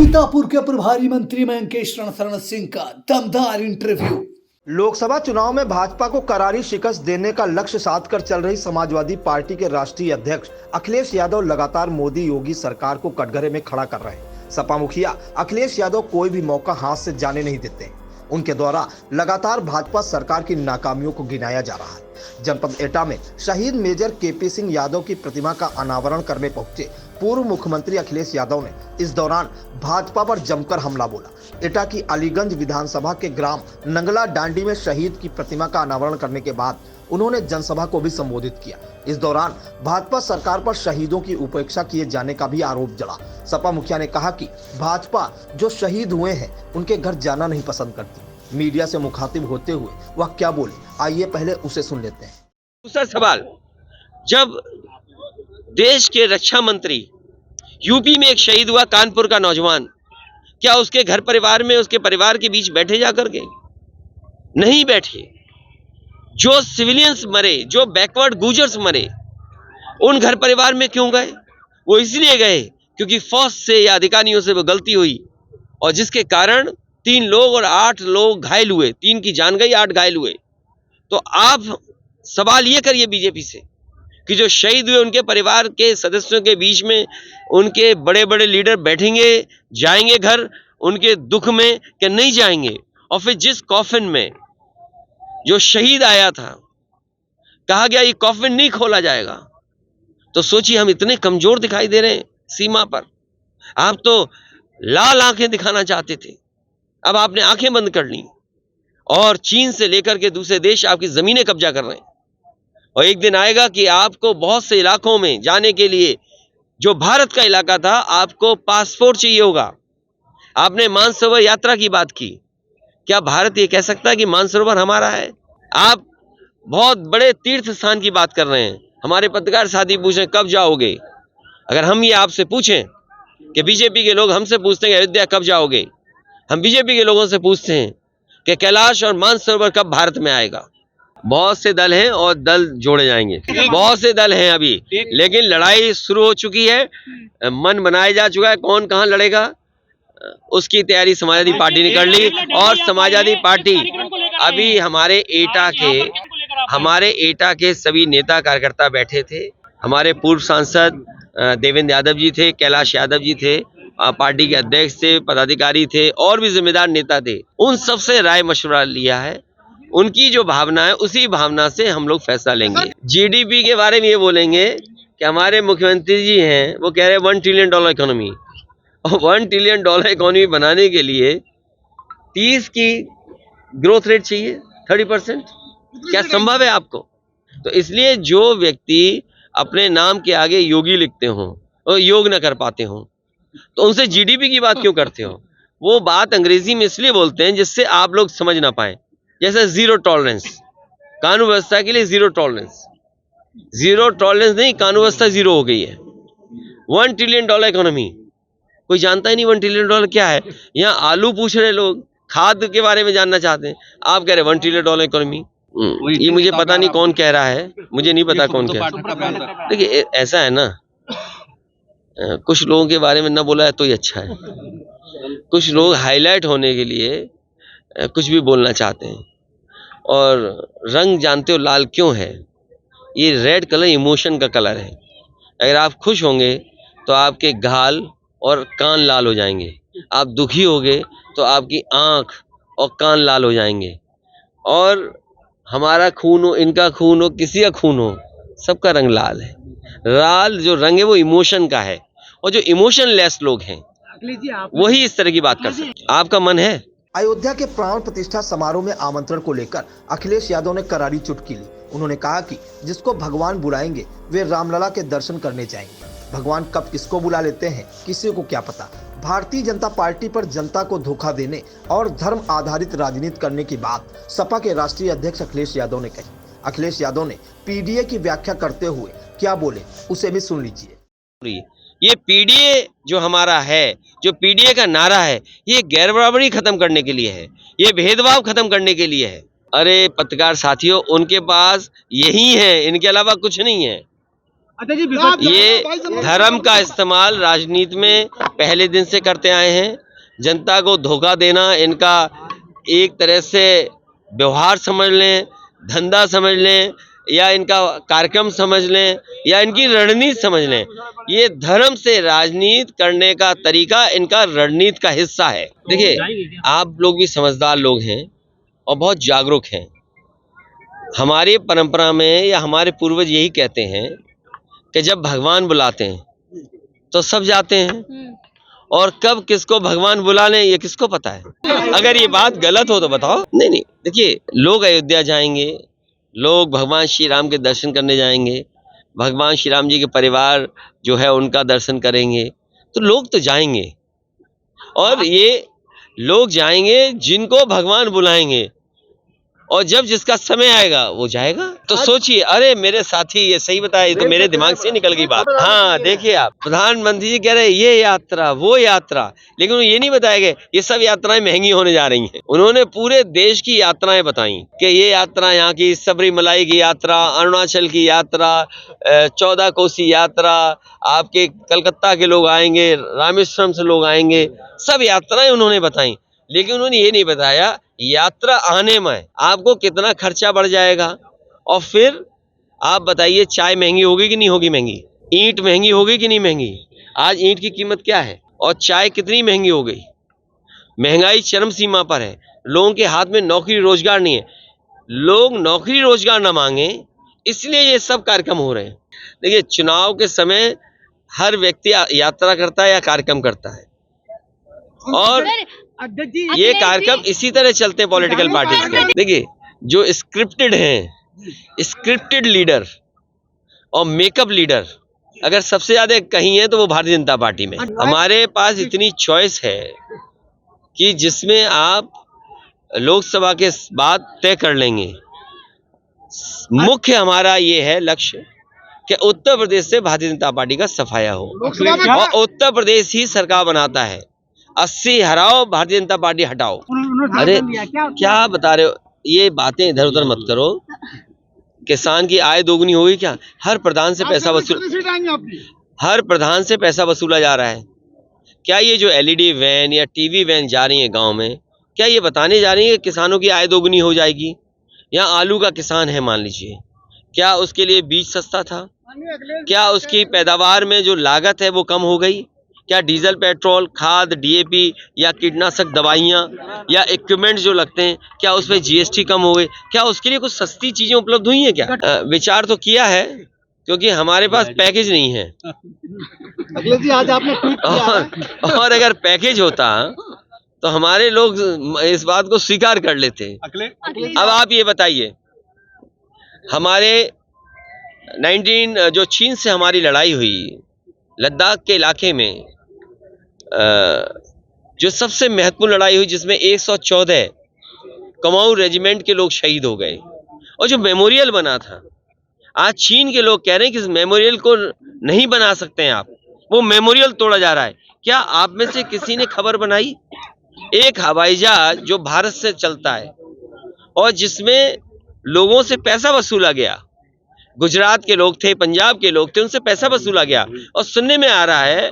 सीतापुर के प्रभारी मंत्री महेंकेश रण सिंह का दमदार इंटरव्यू। लोकसभा चुनाव में भाजपा को करारी शिकस्त देने का लक्ष्य साध कर चल रही समाजवादी पार्टी के राष्ट्रीय अध्यक्ष अखिलेश यादव लगातार मोदी योगी सरकार को कटघरे में खड़ा कर रहे हैं। सपा मुखिया अखिलेश यादव कोई भी मौका हाथ से जाने नहीं देते। उनके द्वारा लगातार भाजपा सरकार की नाकामियों को गिनाया जा रहा है। जनपद एटा में शहीद मेजर केपी सिंह यादव की प्रतिमा का अनावरण करने पहुंचे पूर्व मुख्यमंत्री अखिलेश यादव ने इस दौरान भाजपा पर जमकर हमला बोला। एटा की अलीगंज विधानसभा के ग्राम नंगला डांडी में शहीद की प्रतिमा का अनावरण करने के बाद उन्होंने जनसभा को भी संबोधित किया। इस दौरान भाजपा सरकार पर शहीदों की उपेक्षा किए जाने का भी आरोप जला। सपा मुखिया ने कहा कि भाजपा जो शहीद हुए हैं उनके घर जाना नहीं पसंद करती। मीडिया से मुखातिब होते हुए वह क्या बोले, आइए पहले उसे सुन लेते हैं। दूसरा सवाल, जब देश के रक्षा मंत्री यूपी में एक शहीद हुआ कानपुर का नौजवान, क्या उसके घर परिवार में उसके परिवार के बीच बैठे जाकर के? नहीं बैठे। जो सिविलियंस मरे, जो बैकवर्ड गुजर्स मरे, उन घर परिवार में क्यों गए? वो इसलिए गए क्योंकि फौज से या अधिकारियों से वो गलती हुई और जिसके कारण 3 लोग और 8 लोग घायल हुए। 3 की जान गई, 8 घायल हुए। तो आप सवाल ये करिए बीजेपी से कि जो शहीद हुए उनके परिवार के सदस्यों के बीच में उनके बड़े बड़े लीडर बैठेंगे, जाएंगे घर उनके दुख में कि नहीं जाएंगे? और फिर जिस कॉफिन में जो शहीद आया था कहा गया ये कॉफिन नहीं खोला जाएगा, तो सोचिए हम इतने कमजोर दिखाई दे रहे हैं सीमा पर। आप तो लाल आंखें दिखाना चाहते थे, अब आपने आंखें बंद कर ली और चीन से लेकर के दूसरे देश आपकी जमीनें कब्जा कर रहे हैं। और एक दिन आएगा कि आपको बहुत से इलाकों में जाने के लिए, जो भारत का इलाका था, आपको पासपोर्ट चाहिए होगा। आपने मानसरोवर यात्रा की बात की, क्या भारत ये कह सकता है कि मानसरोवर हमारा है? आप बहुत बड़े तीर्थ स्थान की बात कर रहे हैं। हमारे पत्रकार साथी पूछ रहे हैं कब जाओगे? अगर हम ये आपसे पूछें कि बीजेपी के लोग हमसे पूछते हैं अयोध्या कब जाओगे, हम बीजेपी के लोगों से पूछते हैं कि कैलाश और मानसरोवर कब भारत में आएगा। बहुत से दल हैं और दल जोड़े जाएंगे, बहुत से दल हैं अभी, लेकिन लड़ाई शुरू हो चुकी है, मन बनाया जा चुका है। कौन कहां लड़ेगा उसकी तैयारी समाजवादी पार्टी ने कर ली। और समाजवादी पार्टी अभी हमारे एटा के सभी नेता कार्यकर्ता बैठे थे। हमारे पूर्व सांसद देवेंद्र यादव जी थे, कैलाश यादव जी थे, पार्टी के अध्यक्ष थे, पदाधिकारी थे और भी जिम्मेदार नेता थे। उन सबसे राय मशवरा लिया है। उनकी जो भावना है उसी भावना से हम लोग फैसला लेंगे। जीडीपी के बारे में ये बोलेंगे कि हमारे मुख्यमंत्री जी हैं, वो कह रहे हैं $1 ट्रिलियन इकोनॉमी। और $1 ट्रिलियन इकोनॉमी बनाने के लिए 30 की ग्रोथ रेट चाहिए, 30%। क्या संभव है आपको? तो इसलिए जो व्यक्ति अपने नाम के आगे योगी लिखते हो और योग न कर पाते हो, तो उनसे जीडीपी की बात क्यों करते हो? वो बात अंग्रेजी में इसलिए बोलते हैं जिससे आप लोग समझ ना पाए। जैसे जीरो टॉलरेंस, कानून व्यवस्था के लिए जीरो टॉलरेंस नहीं, कानून व्यवस्था जीरो हो गई है। $1 ट्रिलियन इकोनॉमी, कोई जानता ही नहीं $1 ट्रिलियन क्या है। यहाँ आलू पूछ रहे लोग, खाद के बारे में जानना चाहते हैं, आप कह रहे $1 ट्रिलियन इकोनॉमी। ये मुझे पता नहीं कौन कह रहा है, मुझे नहीं पता कौन कह रहा है। देखिए ऐसा है ना, कुछ लोगों के बारे में ना बोला है तो ही अच्छा है। कुछ लोग हाईलाइट होने के लिए कुछ भी बोलना चाहते हैं। और रंग जानते हो लाल क्यों है? ये रेड कलर इमोशन का कलर है। अगर आप खुश होंगे तो आपके गाल और कान लाल हो जाएंगे, आप दुखी होंगे तो आपकी आंख और कान लाल हो जाएंगे। और हमारा खून हो, इनका खून हो, किसी का खून हो, सबका रंग लाल है। लाल जो रंग है वो इमोशन का है, और जो इमोशन लेस लोग हैं वही इस तरह की बात कर सकते हैं। आपका मन है? अयोध्या के प्राण प्रतिष्ठा समारोह में आमंत्रण को लेकर अखिलेश यादव ने करारी चुटकी ली। उन्होंने कहा कि जिसको भगवान बुलाएंगे वे रामलला के दर्शन करने जाएंगे। भगवान कब किसको बुला लेते हैं किसी को क्या पता। भारतीय जनता पार्टी पर जनता को धोखा देने और धर्म आधारित राजनीति करने की बात सपा के राष्ट्रीय अध्यक्ष अखिलेश यादव ने कही। अखिलेश यादव ने पीडीए की व्याख्या करते हुए क्या बोले, उसे भी सुन लीजिए। ये पीडीए जो हमारा है, जो पीडीए का नारा है, ये गैर बराबरी खत्म करने के लिए है, ये भेदभाव खत्म करने के लिए है। अरे पत्रकार साथियों, उनके पास यही है, इनके अलावा कुछ नहीं है। ये धर्म का इस्तेमाल राजनीति में पहले दिन से करते आए हैं। जनता को धोखा देना इनका एक तरह से व्यवहार समझ लें, धंधा समझ लें, या इनका कार्यक्रम समझ लें, या इनकी रणनीति समझ लें। ये धर्म से राजनीति करने का तरीका इनका रणनीति का हिस्सा है। देखिए, आप लोग भी समझदार लोग हैं और बहुत जागरूक हैं। हमारी परंपरा में या हमारे पूर्वज यही कहते हैं कि जब भगवान बुलाते हैं तो सब जाते हैं, और कब किसको भगवान बुला लें ये किसको पता है। अगर ये बात गलत हो तो बताओ। नहीं, देखिए, लोग अयोध्या जाएंगे, लोग भगवान श्री राम के दर्शन करने जाएंगे, भगवान श्री राम जी के परिवार जो है उनका दर्शन करेंगे, तो लोग तो जाएंगे, और ये लोग जाएंगे जिनको भगवान बुलाएंगे, और जब जिसका समय आएगा वो जाएगा। तो सोचिए, अरे मेरे साथी ये सही बताया, ये तो मेरे दिमाग से निकल गई बात। हाँ, देखिए, आप प्रधानमंत्री जी कह रहे हैं ये यात्रा वो यात्रा, लेकिन वो ये नहीं बताया गया ये सब यात्राएं महंगी होने जा रही हैं। उन्होंने पूरे देश की यात्राएं बताई कि ये यात्रा यहाँ की सबरीमलाई की यात्रा, अरुणाचल की यात्रा, 14 कोसी यात्रा, आपके कलकत्ता के लोग आएंगे, रामेश्वरम से लोग आएंगे, सब यात्राएं उन्होंने बताई। लेकिन उन्होंने ये नहीं बताया यात्रा आने में आपको कितना खर्चा बढ़ जाएगा। और फिर आप बताइए, चाय महंगी होगी कि नहीं होगी महंगी, ईंट महंगी होगी कि नहीं महंगी। आज ईंट की कीमत क्या है और चाय कितनी महंगी हो गई। महंगाई चरम सीमा पर है, लोगों के हाथ में नौकरी रोजगार नहीं है, लोग नौकरी रोजगार ना मांगे, इसलिए ये सब कार्यक्रम हो रहे हैं। देखिए, चुनाव के समय हर व्यक्ति यात्रा करता है या कार्यक्रम करता है, और ये कार्यक्रम इसी तरह चलते हैं पॉलिटिकल पार्टीज के। देखिए, जो स्क्रिप्टेड हैं, स्क्रिप्टेड लीडर और मेकअप लीडर अगर सबसे ज्यादा कहीं है तो वो भारतीय जनता पार्टी में। हमारे पास इतनी चॉइस है कि जिसमें आप लोकसभा के बाद तय कर लेंगे। मुख्य हमारा ये है लक्ष्य कि उत्तर प्रदेश से भारतीय जनता पार्टी का सफाया हो, और उत्तर प्रदेश ही सरकार बनाता है। 80 हराओ, भारतीय जनता पार्टी हटाओ। अरे क्या बता रहे हो, ये बातें इधर उधर मत करो। किसान की आय दोगुनी होगी क्या? हर प्रधान से पैसा वसूला जा रहा है। क्या ये जो एलईडी वैन या टीवी वैन जा रही है गांव में, क्या ये बताने जा रही है कि किसानों की आय दोगुनी हो जाएगी? या आलू का किसान है मान लीजिए, क्या उसके लिए बीज सस्ता था? क्या उसकी पैदावार में जो लागत है वो कम हो गई? क्या डीजल, पेट्रोल, खाद, डीएपी या कीटनाशक दवाइयाँ या इक्विपमेंट जो लगते हैं, क्या उस पर जीएसटी कम हो गई? क्या उसके लिए कुछ सस्ती चीजें उपलब्ध हुई हैं क्या? विचार तो किया है, क्योंकि हमारे पास पैकेज नहीं है। अखिलेश जी, आज आपने ट्वीट किया और अगर पैकेज होता तो हमारे लोग इस बात को स्वीकार कर लेते। अब आप ये बताइए, हमारे जो चीन से हमारी लड़ाई हुई लद्दाख के इलाके में, जो सबसे महत्वपूर्ण लड़ाई हुई, जिसमें 114 कुमाऊं रेजिमेंट के लोग शहीद हो गए, और जो मेमोरियल बना था, आज चीन के लोग कह रहे हैं कि इस मेमोरियल को नहीं बना सकते हैं आप, वो मेमोरियल तोड़ा जा रहा है। क्या आप में से किसी ने खबर बनाई? एक हवाई जहाज जो भारत से चलता है और जिसमें लोगों से पैसा वसूला गया, गुजरात के लोग थे, पंजाब के लोग थे, उनसे पैसा वसूला गया, और सुनने में आ रहा है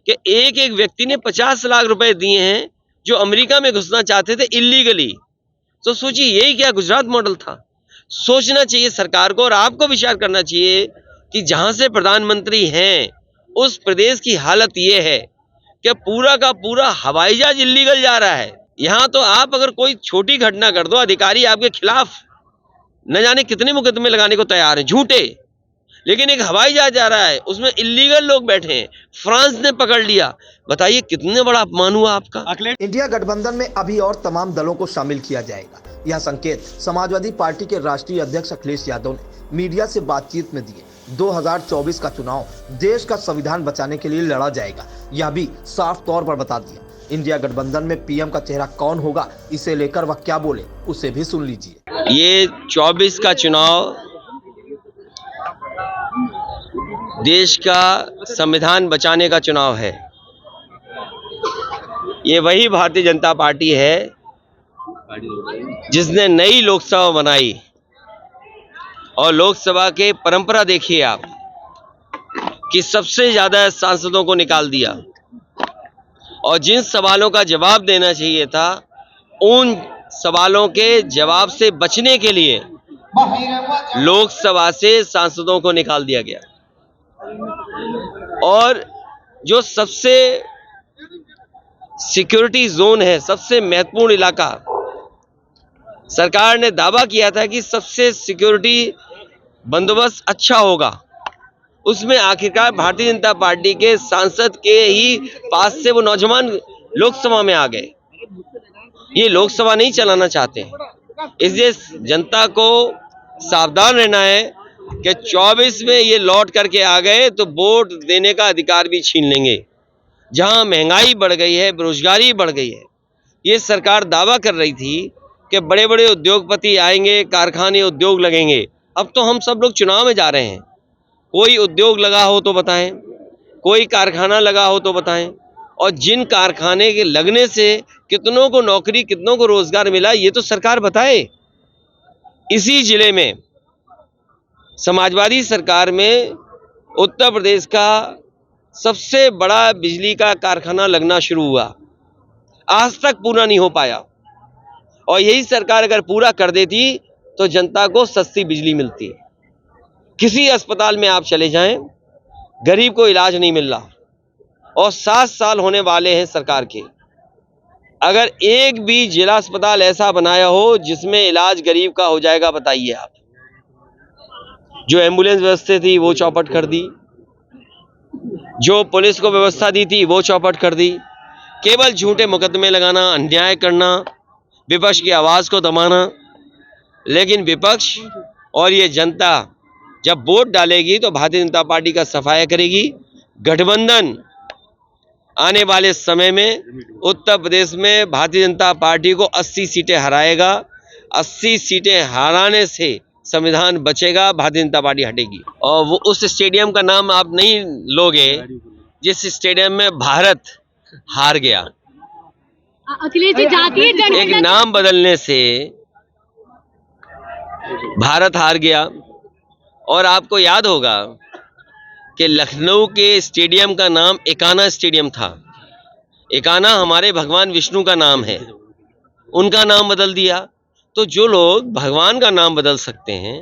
कि एक एक व्यक्ति ने 50 लाख रुपए दिए हैं जो अमेरिका में घुसना चाहते थे इलीगली। तो सोचिए, यही क्या गुजरात मॉडल था? सोचना चाहिए सरकार को, और आपको विचार करना चाहिए कि जहां से प्रधानमंत्री हैं उस प्रदेश की हालत ये है कि पूरा का पूरा हवाई जहाज इलीगल जा रहा है। यहाँ तो आप अगर कोई छोटी घटना कर दो, अधिकारी आपके खिलाफ न जाने कितने मुकदमे लगाने को तैयार हैं, झूठे। लेकिन एक हवाई जहाज जा रहा है, उसमें इलीगल लोग बैठे हैं, फ्रांस ने पकड़ लिया। बताइए कितने बड़ा अपमान हुआ आपका। इंडिया गठबंधन में अभी और तमाम दलों को शामिल किया जाएगा। यह संकेत समाजवादी पार्टी के राष्ट्रीय अध्यक्ष अखिलेश यादव ने मीडिया से बातचीत में दिए। 2024 का चुनाव देश का संविधान बचाने के लिए लड़ा जाएगा, यह भी साफ तौर पर बता दिया। इंडिया गठबंधन में पीएम का चेहरा कौन होगा, इसे लेकर वह क्या बोले, उसे भी सुन लीजिए। ये 24 का चुनाव देश का संविधान बचाने का चुनाव है। ये वही भारतीय जनता पार्टी है जिसने नई लोकसभा बनाई, और लोकसभा के परंपरा देखिए आप कि सबसे ज्यादा सांसदों को निकाल दिया। और जिन सवालों का जवाब देना चाहिए था उन सवालों के जवाब से बचने के लिए लोकसभा से सांसदों को निकाल दिया गया। और जो सबसे सिक्योरिटी जोन है, सबसे महत्वपूर्ण इलाका, सरकार ने दावा किया था कि सबसे सिक्योरिटी बंदोबस्त अच्छा होगा, उसमें आखिरकार भारतीय जनता पार्टी के सांसद के ही पास से वो नौजवान लोकसभा में आ गए। ये लोकसभा नहीं चलाना चाहते हैं, इसलिए जनता को सावधान रहना है कि 24 में ये लौट करके आ गए तो वोट देने का अधिकार भी छीन लेंगे। जहां महंगाई बढ़ गई है, बेरोजगारी बढ़ गई है, ये सरकार दावा कर रही थी कि बड़े बड़े उद्योगपति आएंगे, कारखाने उद्योग लगेंगे। अब तो हम सब लोग चुनाव में जा रहे हैं, कोई उद्योग लगा हो तो बताएं, कोई कारखाना लगा हो तो बताएं, और जिन कारखाने के लगने से कितनों को नौकरी, कितनों को रोजगार मिला, ये तो सरकार बताए। इसी जिले में समाजवादी सरकार में उत्तर प्रदेश का सबसे बड़ा बिजली का कारखाना लगना शुरू हुआ, आज तक पूरा नहीं हो पाया। और यही सरकार अगर पूरा कर देती तो जनता को सस्ती बिजली मिलती। किसी अस्पताल में आप चले जाएं, गरीब को इलाज नहीं मिल रहा, और 7 साल होने वाले हैं सरकार के। अगर एक भी जिला अस्पताल ऐसा बनाया हो जिसमें इलाज गरीब का हो जाएगा, बताइए आप। जो एम्बुलेंस व्यवस्था थी वो चौपट कर दी, जो पुलिस को व्यवस्था दी थी वो चौपट कर दी। केवल झूठे मुकदमे लगाना, अन्याय करना, विपक्ष की आवाज को दबाना। लेकिन विपक्ष और ये जनता जब वोट डालेगी तो भारतीय जनता पार्टी का सफाया करेगी। गठबंधन आने वाले समय में उत्तर प्रदेश में भारतीय जनता पार्टी को 80 सीटें हराएगा। 80 सीटें हराने से संविधान बचेगा, भारतीय जनता पार्टी हटेगी। और वो उस स्टेडियम का नाम आप नहीं लोगे जिस स्टेडियम में भारत हार गया। अखिलेश जी, जातीय एक जनगणना नाम बदलने से भारत हार गया। और आपको याद होगा कि लखनऊ के स्टेडियम का नाम एकाना स्टेडियम था। एकाना हमारे भगवान विष्णु का नाम है, उनका नाम बदल दिया। तो जो लोग भगवान का नाम बदल सकते हैं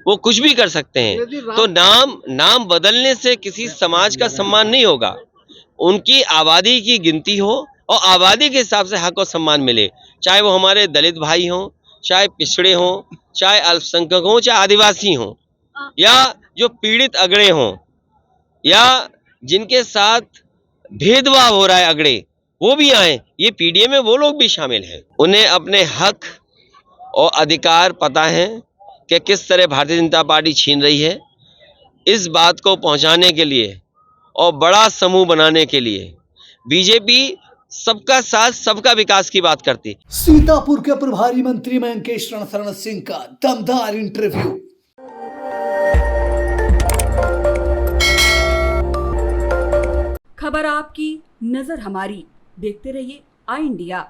वो कुछ भी कर सकते हैं। तो नाम बदलने से किसी समाज का सम्मान नहीं होगा। उनकी आबादी की गिनती हो और आबादी के हिसाब से हक और सम्मान मिले, चाहे वो हमारे दलित भाई हों, चाहे पिछड़े हों, चाहे अल्पसंख्यक हों, चाहे आदिवासी हों, या जो पीड़ित अगड़े हों, या जिनके साथ भेदभाव हो रहा है अगड़े, वो भी आए। ये पीडीए में वो लोग भी शामिल हैं। उन्हें अपने हक और अधिकार पता है कि किस तरह भारतीय जनता पार्टी छीन रही है। इस बात को पहुंचाने के लिए और बड़ा समूह बनाने के लिए बीजेपी सबका साथ, सबका विकास की बात करती। सीतापुर के प्रभारी मंत्री मयंकेश रणशरण सिंह का दमदार इंटरव्यू। खबर आपकी, नजर हमारी। देखते रहिए आई इंडिया।